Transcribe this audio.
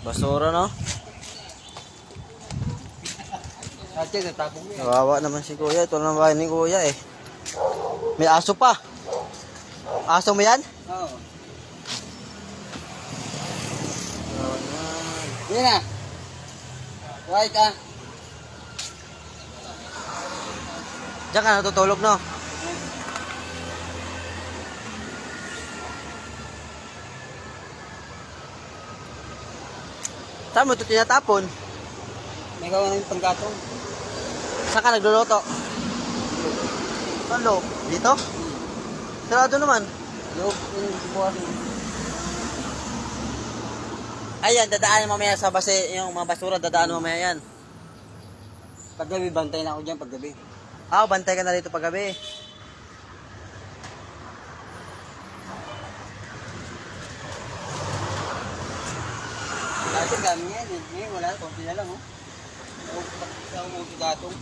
Basura, no? Ate, natapong mo yan. Kawawa naman si kuya. Ito lang bahay ni kuya eh. May aso pa. Aso mo yan? Oo. Yan na. Right ah. Diyan ka natutulog, no? Saan mo ito tinatapon? May gawa ng panggatong. Saan ka nagluluto? Ano? Dito? Sarado naman. Loob, yung bukas mo. Ayan, dadaan mamaya sa base, yung mga basura, dadaan mamaya yan. Paggabi, bantay na ako dyan paggabi. Ah, bantay ka na dito paggabi. Dati dami yan eh. Ngayon wala, konti na lang oh. Sa umuti gatong.